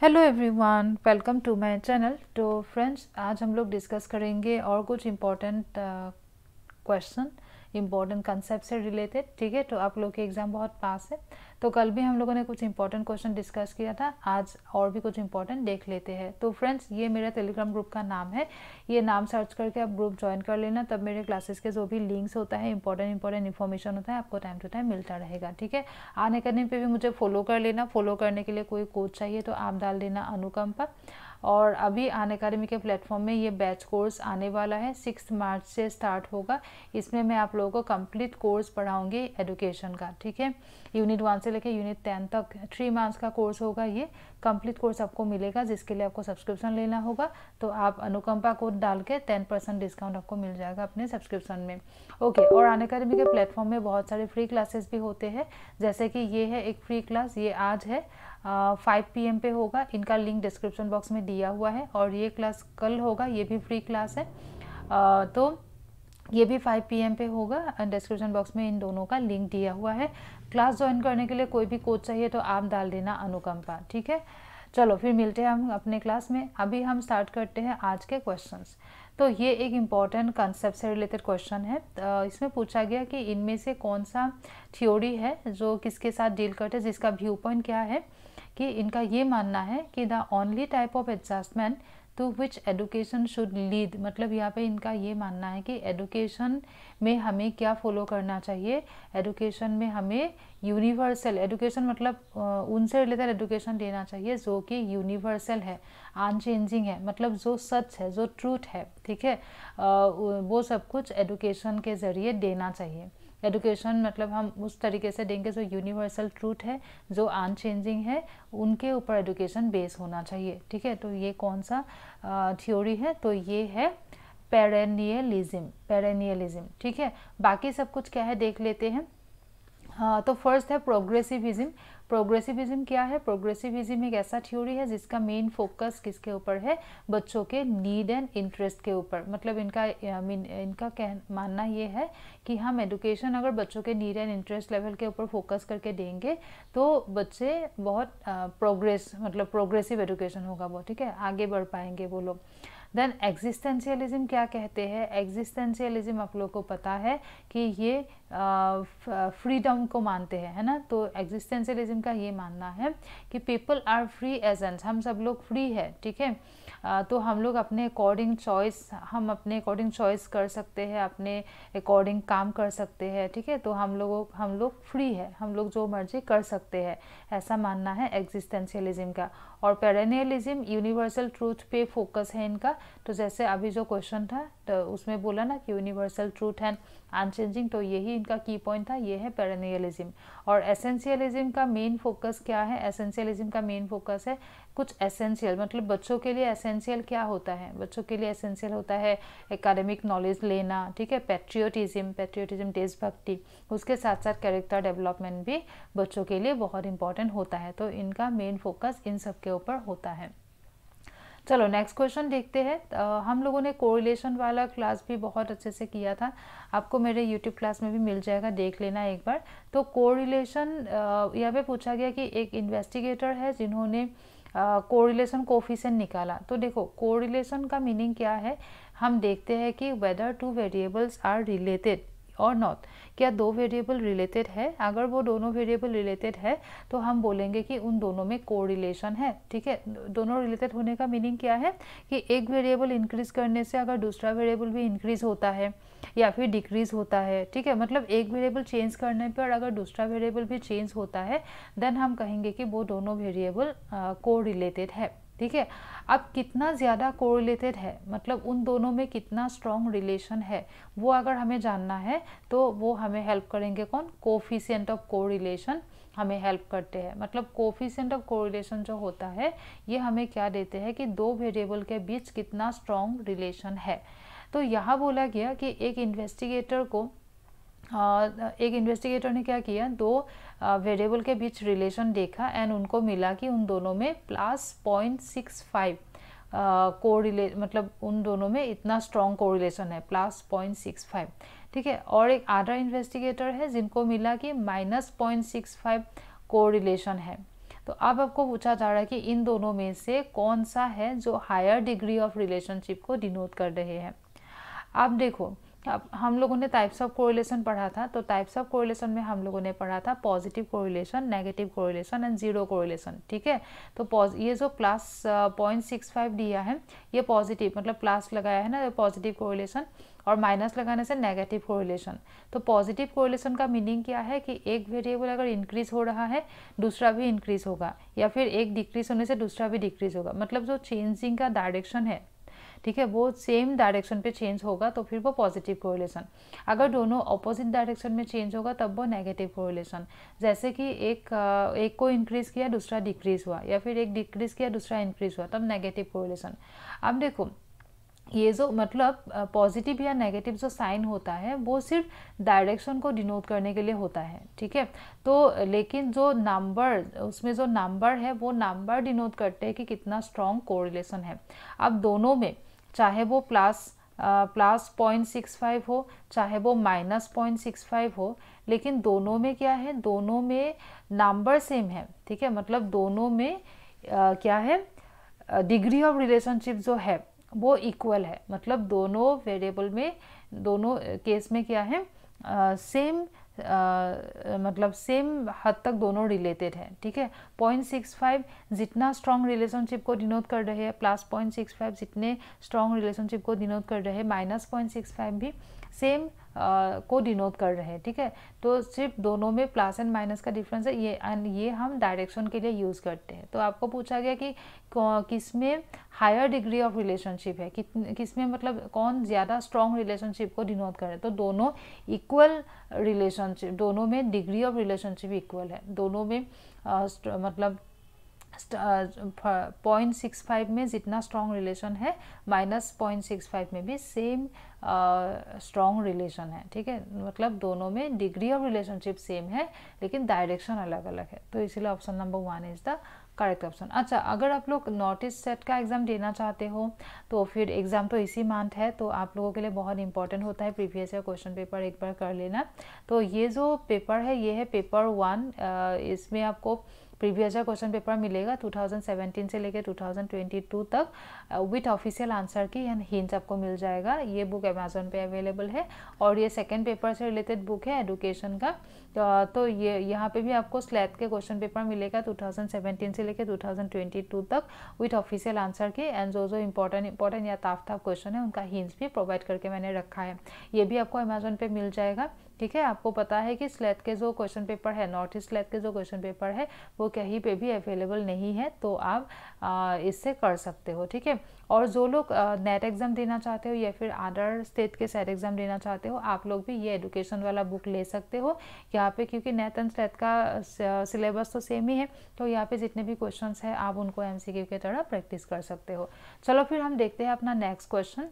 Hello everyone, welcome to my channel. तो friends, आज हम लोग डिस्कस करेंगे और कुछ इम्पोर्टेंट क्वेश्चन, इम्पोर्टेंट कंसेप्ट से रिलेटेड। ठीक है, तो आप लोग के एग्ज़ाम बहुत पास है, तो कल भी हम लोगों ने कुछ इंपॉर्टेंट क्वेश्चन डिस्कस किया था, आज और भी कुछ इंपॉर्टेंट देख लेते हैं। तो फ्रेंड्स, ये मेरा टेलीग्राम ग्रुप का नाम है, ये नाम सर्च करके आप ग्रुप ज्वाइन कर लेना, तब मेरे क्लासेस के जो भी लिंक्स होता है, इंपॉर्टेंट इन्फॉर्मेशन होता है, आपको टाइम टू टाइम मिलता रहेगा। ठीक है, आने करने पे भी मुझे फॉलो कर लेना। फॉलो करने के लिए कोई कोड चाहिए तो आप डाल देना अनुकंपा। और अभी अनअकैडमी के प्लेटफॉर्म में ये बैच कोर्स आने वाला है, 6 मार्च से स्टार्ट होगा। इसमें मैं आप लोगों को कंप्लीट कोर्स पढ़ाऊंगी एजुकेशन का। ठीक है, यूनिट 1 से लेकर यूनिट 10 तक 3 मंथ्स का कोर्स होगा। ये कंप्लीट कोर्स आपको मिलेगा, जिसके लिए आपको सब्सक्रिप्शन लेना होगा। तो आप अनुकंपा कोड डाल के 10% डिस्काउंट आपको मिल जाएगा अपने सब्सक्रिप्शन में। ओके, और अनअकैडमी के प्लेटफॉर्म में बहुत सारे फ्री क्लासेस भी होते हैं, जैसे कि ये है एक फ्री क्लास, ये आज है 5 PM पे होगा। इनका लिंक डिस्क्रिप्शन बॉक्स में दिया हुआ है। और ये क्लास कल होगा, ये भी फ्री क्लास है, तो ये भी 5 PM पे होगा। डिस्क्रिप्शन बॉक्स में इन दोनों का लिंक दिया हुआ है। क्लास ज्वाइन करने के लिए कोई भी कोड चाहिए तो आप डाल देना अनुकंपा। ठीक है, चलो फिर मिलते हैं हम अपने क्लास में। अभी हम स्टार्ट करते हैं आज के क्वेश्चंस। तो ये एक इम्पॉर्टेंट कंसेप्ट से रिलेटेड क्वेश्चन है। इसमें पूछा गया कि इनमें से कौन सा थ्योरी है जो किसके साथ डील करते हैं, जिसका व्यू पॉइंट क्या है कि इनका ये मानना है कि the only type of adjustment to which education should lead, मतलब यहाँ पे इनका ये मानना है कि एडुकेशन में हमें क्या फॉलो करना चाहिए। एडुकेशन में हमें यूनिवर्सल एडुकेशन, मतलब उनसे रिलेटेड एडुकेशन देना चाहिए जो कि यूनिवर्सल है, अनचेंजिंग है, मतलब जो सच है, जो ट्रूथ है। ठीक है, वो सब कुछ एडुकेशन के ज़रिए देना चाहिए। एडुकेशन मतलब हम उस तरीके से देंगे जो यूनिवर्सल ट्रूथ है, जो अनचेंजिंग है, उनके ऊपर एडुकेशन बेस होना चाहिए। ठीक है, तो ये कौन सा थ्योरी है? तो ये है पेरेनियलिज्म। ठीक है, बाकी सब कुछ क्या है देख लेते हैं। हाँ, तो फर्स्ट है प्रोग्रेसिविज्म। प्रोग्रेसिविज्म क्या है? प्रोग्रेसिविज्म एक ऐसा थ्योरी है जिसका मेन फोकस किसके ऊपर है? बच्चों के नीड एंड इंटरेस्ट के ऊपर। मतलब इनका मानना ये है कि हम एडुकेशन अगर बच्चों के नीड एंड इंटरेस्ट लेवल के ऊपर फोकस करके देंगे तो बच्चे बहुत प्रोग्रेसिव एडुकेशन होगा वो। ठीक है, आगे बढ़ पाएंगे वो लोग। देन एग्जिस्टेंशियलिज्म क्या कहते हैं? एग्जिस्टेंशियलिज्म आप लोग को पता है कि ये फ्रीडम को मानते हैं, है ना। तो एग्जिस्टेंशियलिज्म का ये मानना है कि पीपल आर फ्री एजेंट्स, हम सब लोग फ्री है। ठीक है, तो हम लोग अपने अकॉर्डिंग चॉइस कर सकते हैं, अपने अकॉर्डिंग काम कर सकते हैं। ठीक है, तो हम लोग फ्री है, हम लोग जो मर्जी कर सकते हैं, ऐसा मानना है एग्जिस्टेंशियलिज्म का। और पेरेनियलिज्म यूनिवर्सल ट्रूथ पे फोकस है इनका। तो जैसे अभी जो क्वेश्चन था तो उसमें बोला ना कि यूनिवर्सल ट्रूथ एंड अनचेंजिंग, तो यही इनका की पॉइंट था, ये है पेरेनियलिज्म। और एसेंशियलिज्म का मेन फोकस क्या है? एसेंशियलिज्म का मेन फोकस है कुछ एसेंशियल, मतलब बच्चों के लिए एसेंशियल क्या होता है? बच्चों के लिए एसेंशियल होता है एकेडमिक नॉलेज लेना। ठीक है, पेट्रियोटिज्म देशभक्ति, उसके साथ साथ कैरेक्टर डेवलपमेंट भी बच्चों के लिए बहुत इंपॉर्टेंट होता है। तो इनका मेन फोकस इन सब के ऊपर होता है। चलो नेक्स्ट क्वेश्चन देखते हैं। हम लोगों ने कोरिलेशन वाला क्लास भी बहुत अच्छे से किया था, आपको मेरे यूट्यूब क्लास में भी मिल जाएगा, देख लेना एक बार। तो कोरिलेशन यहाँ पे पूछा गया कि एक इन्वेस्टिगेटर है जिन्होंने कोरिलेशन कोफिशिएंट निकाला। तो देखो कोरिलेशन का मीनिंग क्या है, हम देखते हैं कि whether two variables are related और नॉट, क्या दो वेरिएबल रिलेटेड है। अगर वो दोनों वेरिएबल रिलेटेड है तो हम बोलेंगे कि उन दोनों में कोरिलेशन है। ठीक है, दोनों रिलेटेड होने का मीनिंग क्या है कि एक वेरिएबल इंक्रीज करने से अगर दूसरा वेरिएबल भी इंक्रीज होता है या फिर डिक्रीज होता है। ठीक है, मतलब एक वेरिएबल चेंज करने पर अगर दूसरा वेरिएबल भी चेंज होता है देन हम कहेंगे कि वो दोनों वेरिएबल कोरिलेटेड है। ठीक है, अब कितना ज़्यादा कोरिलेटेड है, मतलब उन दोनों में कितना स्ट्रॉन्ग रिलेशन है, वो अगर हमें जानना है तो वो हमें हेल्प करेंगे कौन? कोफिशिएंट ऑफ कोरिलेशन हमें हेल्प करते हैं। मतलब कोफिशिएंट ऑफ कोरिलेशन जो होता है ये हमें क्या देते हैं कि दो वेरिएबल के बीच कितना स्ट्रॉन्ग रिलेशन है। तो यहाँ बोला गया कि एक इन्वेस्टिगेटर ने क्या किया, दो वेरिएबल के बीच रिलेशन देखा एंड उनको मिला कि उन दोनों में +0.65 कोरिलेट, मतलब उन दोनों में इतना स्ट्रॉन्ग कोरिलेशन है, +0.65। ठीक है, और एक अदर इन्वेस्टिगेटर है जिनको मिला कि -0.65 कोरिलेशन है। तो अब आपको पूछा जा रहा है कि इन दोनों में से कौन सा है जो हायर डिग्री ऑफ रिलेशनशिप को डिनोट कर रहे हैं। अब देखो, अब हम लोगों ने टाइप्स ऑफ कोरिलेशन पढ़ा था, तो टाइप्स ऑफ कोरिलेशन में हम लोगों ने पढ़ा था positive correlation, negative correlation and zero correlation, ठीक है। तो ये जो प्लस 0.65 दिया है ये पॉजिटिव, मतलब प्लस लगाया है ना, पॉजिटिव कोरिलेशन, और माइनस लगाने से नेगेटिव कोरिलेशन। तो पॉजिटिव कोरिलेशन का मीनिंग क्या है कि एक वेरिएबल अगर इंक्रीज हो रहा है दूसरा भी इंक्रीज होगा, या फिर एक डिक्रीज होने से दूसरा भी डिक्रीज होगा, मतलब जो चेंजिंग का डायरेक्शन है, ठीक है, वो सेम डायरेक्शन पे चेंज होगा तो फिर वो पॉजिटिव कोरिलेशन। अगर दोनों ऑपोजिट डायरेक्शन में चेंज होगा तब वो नेगेटिव कोरिलेशन। जैसे कि एक को इंक्रीज किया दूसरा डिक्रीज हुआ, या फिर एक डिक्रीज किया दूसरा इंक्रीज हुआ, तब नेगेटिव कोरिलेशन। अब देखो, ये जो मतलब पॉजिटिव या नेगेटिव जो साइन होता है वो सिर्फ डायरेक्शन को डिनोट करने के लिए होता है, ठीक है। तो लेकिन जो नंबर, उसमें जो नंबर है वो नंबर डिनोट करते हैं कि कितना स्ट्रॉन्ग कोरिलेशन है। अब दोनों में चाहे वो प्लस 0.65 हो, चाहे वो माइनस 0.65 हो, लेकिन दोनों में क्या है, दोनों में नंबर सेम है, ठीक है। मतलब दोनों में क्या है, डिग्री ऑफ रिलेशनशिप जो है वो इक्वल है, मतलब दोनों वेरिएबल में, दोनों केस में क्या है, सेम, मतलब सेम हद तक दोनों रिलेटेड है, ठीक है। 0.65 जितना स्ट्रॉन्ग रिलेशनशिप को डिनोट कर रहे हैं, प्लस 0.65 जितने स्ट्रॉन्ग रिलेशनशिप को डिनोट कर रहे हैं, माइनस 0.65 भी सेम को डिनोट कर रहे हैं, ठीक है। तो सिर्फ दोनों में प्लस एंड माइनस का डिफरेंस है, ये हम डायरेक्शन के लिए यूज़ करते हैं। तो आपको पूछा गया कि किस में हायर डिग्री ऑफ रिलेशनशिप है, किस में मतलब कौन ज़्यादा स्ट्रॉन्ग रिलेशनशिप को डिनोट कर रहे हैं। तो दोनों इक्वल रिलेशनशिप, दोनों में डिग्री ऑफ रिलेशनशिप इक्वल है, दोनों में मतलब 0.65 में जितना स्ट्रॉन्ग रिलेशन है माइनस 0.65 में भी सेम स्ट्रॉन्ग रिलेशन है, ठीक है। मतलब दोनों में डिग्री ऑफ रिलेशनशिप सेम है लेकिन डायरेक्शन अलग अलग है। तो इसीलिए option number 1 is the correct option. अच्छा, अगर आप लोग नॉर्थ ईस्ट सेट का एग्जाम देना चाहते हो तो फिर एग्जाम तो इसी मंथ है, तो आप लोगों के लिए बहुत इंपॉर्टेंट होता है प्रीवियस ईयर क्वेश्चन पेपर एक बार कर लेना। तो ये जो पेपर है ये है पेपर 1, इसमें आपको प्रीवियस ईयर क्वेश्चन पेपर मिलेगा 2017 से लेकर 2022 तक विथ ऑफिशियल आंसर की एंड हिंट्स आपको मिल जाएगा। ये बुक अमेजोन पे अवेलेबल है और ये सेकंड पेपर से रिलेटेड बुक है एडुकेशन का। तो ये यहाँ पे भी आपको स्लैट के क्वेश्चन पेपर मिलेगा 2017 से लेकर 2022 तक विथ ऑफिशियल आंसर के, एंड जो इंपॉर्टेंट या टाफ क्वेश्चन है उनका हिंट्स भी प्रोवाइड करके मैंने रखा है। ये भी आपको अमेजोन पे मिल जाएगा, ठीक है। आपको पता है कि स्लैट के जो क्वेश्चन पेपर है, नॉर्थ ईस्ट स्लैट के जो क्वेश्चन पेपर है वो कहीं पे भी अवेलेबल नहीं है, तो आप इससे कर सकते हो, ठीक है। और जो लोग नेट एग्ज़ाम देना चाहते हो या फिर अदर स्टेट के सेट एग्ज़ाम देना चाहते हो, आप लोग भी ये एजुकेशन वाला बुक ले सकते हो यहाँ पे, क्योंकि नेट एंड स्लैट का सिलेबस तो सेम ही है। तो यहाँ पे जितने भी क्वेश्चंस हैं आप उनको एमसीक्यू की तरह प्रैक्टिस कर सकते हो। चलो फिर हम देखते हैं अपना नेक्स्ट क्वेश्चन।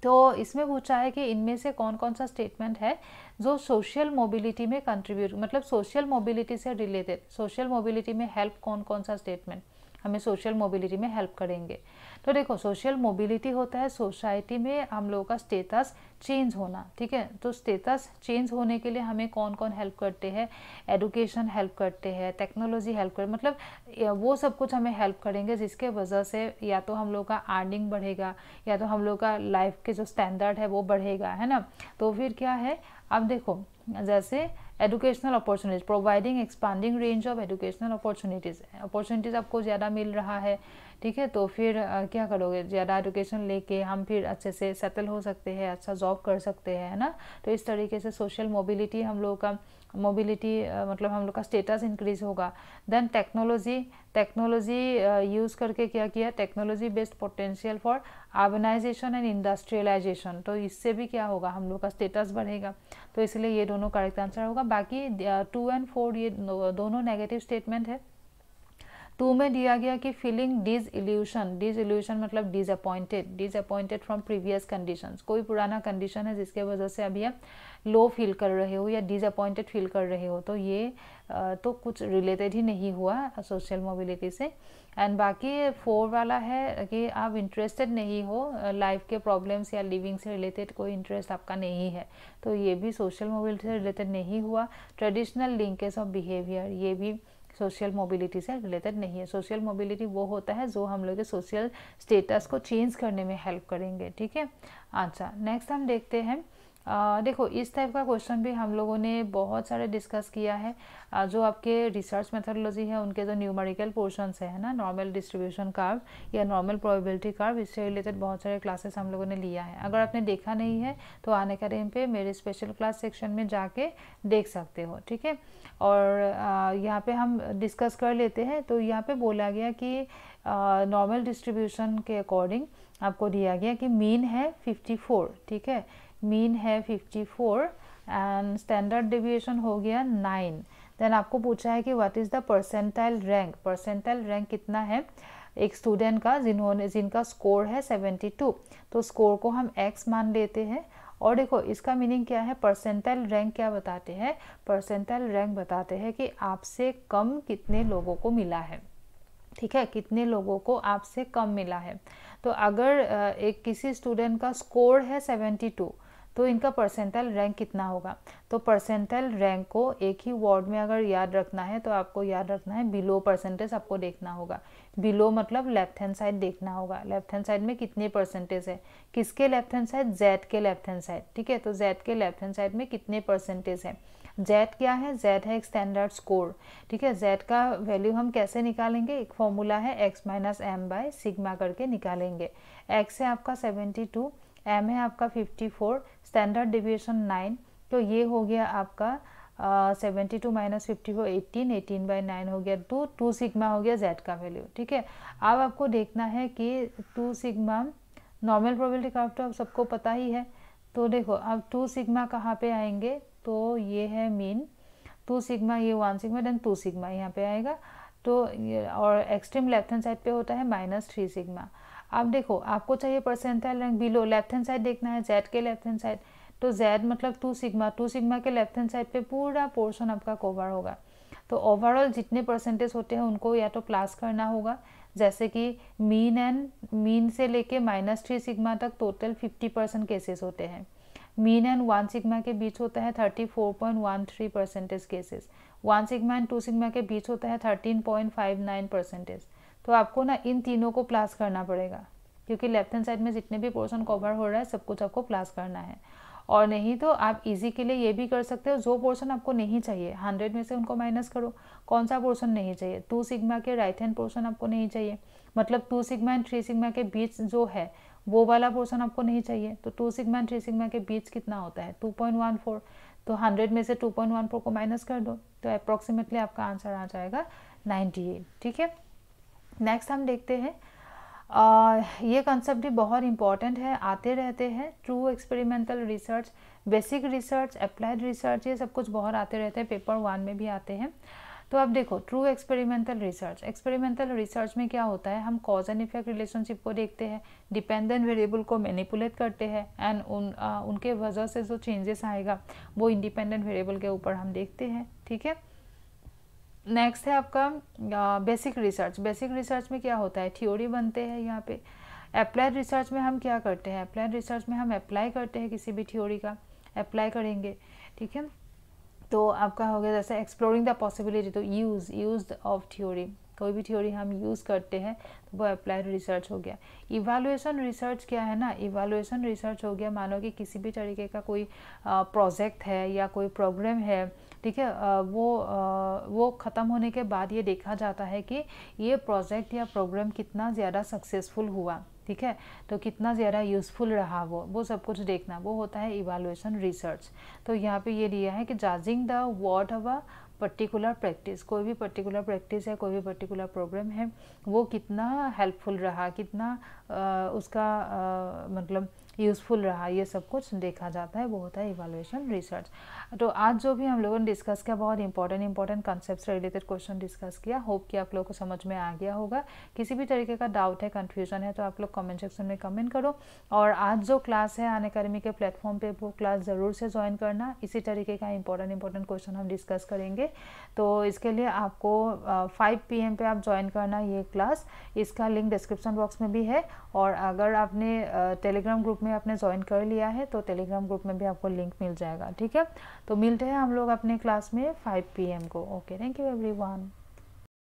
तो इसमें पूछा है कि इनमें से कौन कौन सा स्टेटमेंट है जो सोशल मोबिलिटी में कंट्रीब्यूट, मतलब सोशल मोबिलिटी से रिलेटेड, सोशल मोबिलिटी में हेल्प कौन कौन सा स्टेटमेंट हमें सोशल मोबिलिटी में हेल्प करेंगे। तो देखो, सोशल मोबिलिटी होता है सोसाइटी में हम लोगों का स्टेटस चेंज होना, ठीक है। तो स्टेटस चेंज होने के लिए हमें कौन कौन हेल्प करते हैं, एडुकेशन हेल्प करते हैं, टेक्नोलॉजी हेल्प कर, मतलब वो सब कुछ हमें हेल्प करेंगे जिसके वजह से या तो हम लोग का अर्निंग बढ़ेगा या तो हम लोग का लाइफ के जो स्टैंडर्ड है वो बढ़ेगा, है ना। तो फिर क्या है, अब देखो जैसे educational opportunities, providing expanding range of educational opportunities आपको ज़्यादा मिल रहा है, ठीक है। तो फिर क्या करोगे, ज़्यादा एजुकेशन लेके हम फिर अच्छे से सेटल हो सकते हैं, अच्छा जॉब कर सकते हैं, है ना। तो इस तरीके से सोशल मोबिलिटी, हम लोगों का मोबिलिटी मतलब हम लोग का स्टेटस इंक्रीज होगा। देन टेक्नोलॉजी यूज़ करके क्या किया, technology based potential for urbanisation and industrialisation, तो इससे भी क्या होगा, हम लोग का स्टेटस बढ़ेगा। तो इसलिए ये दोनों करेक्ट आंसर होगा। बाकी 2 और 4 ये दोनों नेगेटिव स्टेटमेंट है। 2 में दिया गया कि फीलिंग डिसइल्यूशन मतलब डिसअपॉइंटेड फ्रॉम प्रीवियस कंडीशंस, कोई पुराना कंडीशन है जिसके वजह से अभी आप लो फील कर रहे हो या डिसअपॉइंटेड फील कर रहे हो, तो ये तो कुछ रिलेटेड ही नहीं हुआ सोशल मोबिलिटी से। एंड बाकी 4 वाला है कि आप इंटरेस्टेड नहीं हो, लाइफ के प्रॉब्लम्स या लिविंग से रिलेटेड कोई इंटरेस्ट आपका नहीं है, तो ये भी सोशल मोबिलिटी से रिलेटेड नहीं हुआ। ट्रेडिशनल लिंकेज ऑफ बिहेवियर, ये भी सोशल मोबिलिटी से रिलेटेड नहीं है। सोशल मोबिलिटी वो होता है जो हम लोग के सोशल स्टेटस को चेंज करने में हेल्प करेंगे, ठीक है। अच्छा, नेक्स्ट हम देखते हैं, देखो इस टाइप का क्वेश्चन भी हम लोगों ने बहुत सारे डिस्कस किया है। जो आपके रिसर्च मेथोडोलॉजी है उनके जो न्यूमेरिकल पोर्शंस है ना, नॉर्मल डिस्ट्रीब्यूशन कर्व या नॉर्मल प्रोबेबिलिटी कर्व, इससे रिलेटेड बहुत सारे क्लासेस हम लोगों ने लिया है। अगर आपने देखा नहीं है तो आने का टाइम पे मेरे स्पेशल क्लास सेक्शन में जाके देख सकते हो, ठीक है। और यहाँ पे हम डिस्कस कर लेते हैं। तो यहाँ पे बोला गया कि नॉर्मल डिस्ट्रीब्यूशन के अकॉर्डिंग आपको दिया गया कि मीन है 54, ठीक है, मीन है 54 एंड स्टैंडर्ड डेविएशन हो गया 9। देन आपको पूछा है कि what is the percentile rank, percentile rank कितना है एक स्टूडेंट का जिनका स्कोर है 72। तो स्कोर को हम x मान लेते हैं। और देखो इसका मीनिंग क्या है, परसेंटाइल रैंक क्या बताते हैं, परसेंटाइल रैंक बताते हैं कि आपसे कम कितने लोगों को मिला है, ठीक है, कितने लोगों को आपसे कम मिला है। तो अगर एक किसी स्टूडेंट का स्कोर है 72 तो इनका परसेंटाइल रैंक कितना होगा। तो परसेंटाइल रैंक को एक ही वर्ड में अगर याद रखना है तो आपको याद रखना है बिलो परसेंटेज आपको देखना होगा। बिलो मतलब लेफ्ट हैंड साइड देखना होगा, लेफ्ट हैंड साइड में कितने परसेंटेज है, किसके लेफ्ट हैंड साइड, जेड के लेफ्ट हैंड साइड, ठीक है। तो जेड के लेफ्ट हैंड साइड में कितने परसेंटेज है, जेड क्या है, जेड है एक स्टैंडर्ड स्कोर, ठीक है। जेड का वैल्यू हम कैसे निकालेंगे, एक फॉर्मूला है x minus M by sigma करके निकालेंगे। x है आपका 72, m है आपका 54, स्टैंडर्ड डिविएशन 9, तो ये हो गया आपका 72 माइनस 54 18, 18 बाई 9 हो गया 2 सिग्मा हो गया जेड का वैल्यू, ठीक है। अब आपको देखना है कि 2 सिग्मा नॉर्मल प्रोबेबिलिटी कर्व तो आप सबको पता ही है। तो देखो अब 2 सिग्मा कहाँ पे आएंगे, तो ये है मीन 2 सिग्मा, ये 1 सिग्मा देन 2 सिग्मा यहाँ पे आएगा। तो ये और एक्सट्रीम लेफ्ट हैंड साइड पे होता है -3 सिग्मा। अब देखो आपको चाहिए percentile rank below, left hand side देखना है, जेड के लेफ्ट हैंड साइड, तो जेड मतलब 2 सिग्मा, 2 सिग्मा के लेफ्ट हैंड साइड पे पूरा पोर्शन आपका कवर होगा। तो ओवरऑल जितने परसेंटेज होते हैं उनको या तो प्लस करना होगा, जैसे कि मीन से लेके -3 सिग्मा तक टोटल 50% केसेस होते हैं, मीन एंड 1 सिग्मा के बीच होता है 34.13% केसेस, 1 सिग्मा एंड 2 सिग्मा के बीच होता है 13.59%। तो आपको ना इन तीनों को प्लस करना पड़ेगा, क्योंकि लेफ्ट हैंड साइड में जितने भी पोर्शन कवर हो रहा है सब कुछ आपको प्लस करना है। और नहीं तो आप इजी के लिए ये भी कर सकते हो, जो पोर्शन आपको नहीं चाहिए 100 में से उनको माइनस करो। कौन सा पोर्शन नहीं चाहिए, 2 सिग्मा के राइट हैंड पोर्शन आपको नहीं चाहिए, मतलब 2 सिग्मा एंड 3 सिग्मा के बीच जो है वो वाला पोर्शन आपको नहीं चाहिए। तो 2 सिग्मा एंड 3 सिग्मा के बीच कितना होता है 2.14, तो 100 में से 2.14 को माइनस कर दो तो अप्रॉक्सीमेटली आपका आंसर आ जाएगा 98, ठीक है। नेक्स्ट हम देखते हैं, ये कंसेप्ट भी बहुत इंपॉर्टेंट है, आते रहते हैं, true experimental research, basic research, applied research, ये सब कुछ बहुत आते रहते हैं, पेपर 1 में भी आते हैं। तो अब देखो true experimental research, experimental research में क्या होता है, हम कॉज एंड इफेक्ट रिलेशनशिप को देखते हैं, डिपेंडेंट वेरिएबल को मैनिपुलेट करते हैं एंड उनके वजह से जो चेंजेस आएगा वो इंडिपेंडेंट वेरिएबल के ऊपर हम देखते हैं, ठीक है। नेक्स्ट है आपका बेसिक रिसर्च, बेसिक रिसर्च में क्या होता है, थ्योरी बनते हैं यहाँ पे। अप्लाइड रिसर्च में हम क्या करते हैं, अप्लाइड रिसर्च में हम अप्लाई करते हैं, किसी भी थ्योरी का अप्लाई करेंगे, ठीक है। तो आपका हो गया जैसे एक्सप्लोरिंग द पॉसिबिलिटी, तो यूज ऑफ थ्योरी, कोई भी थ्योरी हम यूज़ करते हैं तो वो अप्लाइड रिसर्च हो गया। इवैल्यूएशन रिसर्च क्या है ना, इवैल्यूएशन रिसर्च हो गया, मानो कि किसी भी तरीके का कोई प्रोजेक्ट है या कोई प्रोग्राम है, ठीक है, वो ख़त्म होने के बाद ये देखा जाता है कि ये प्रोजेक्ट या प्रोग्राम कितना ज़्यादा सक्सेसफुल हुआ, ठीक है, तो कितना ज़्यादा यूज़फुल रहा वो सब कुछ देखना, वो होता है इवैल्यूएशन रिसर्च। तो यहाँ पे ये दिया है कि judging the worth of a particular practice, कोई भी पर्टिकुलर प्रैक्टिस है, कोई भी पर्टिकुलर प्रोग्राम है, वो कितना हेल्पफुल रहा, कितना उसका मतलब यूज़फुल रहा, ये सब कुछ देखा जाता है, वो होता है इवैल्यूएशन रिसर्च। तो आज जो भी हम लोगों ने डिस्कस किया, बहुत इंपॉर्टेंट कॉन्सेप्ट से रिलेटेड क्वेश्चन डिस्कस किया, होप कि आप लोगों को समझ में आ गया होगा। किसी भी तरीके का डाउट है, कन्फ्यूजन है तो आप लोग कमेंट सेक्शन में कमेंट करो। और आज जो क्लास है अनअकैडमी के प्लेटफॉर्म पे, वो क्लास ज़रूर से ज्वाइन करना, इसी तरीके का इंपॉर्टेंट क्वेश्चन हम डिस्कस करेंगे। तो इसके लिए आपको 5 PM पे आप ज्वाइन करना ये क्लास, इसका लिंक डिस्क्रिप्शन बॉक्स में भी है। और अगर आपने टेलीग्राम ग्रुप में आपने ज्वाइन कर लिया है तो टेलीग्राम ग्रुप में भी आपको लिंक मिल जाएगा, ठीक है। तो मिलते हैं हम लोग अपने क्लास में 5 PM को। Okay, thank you everyone.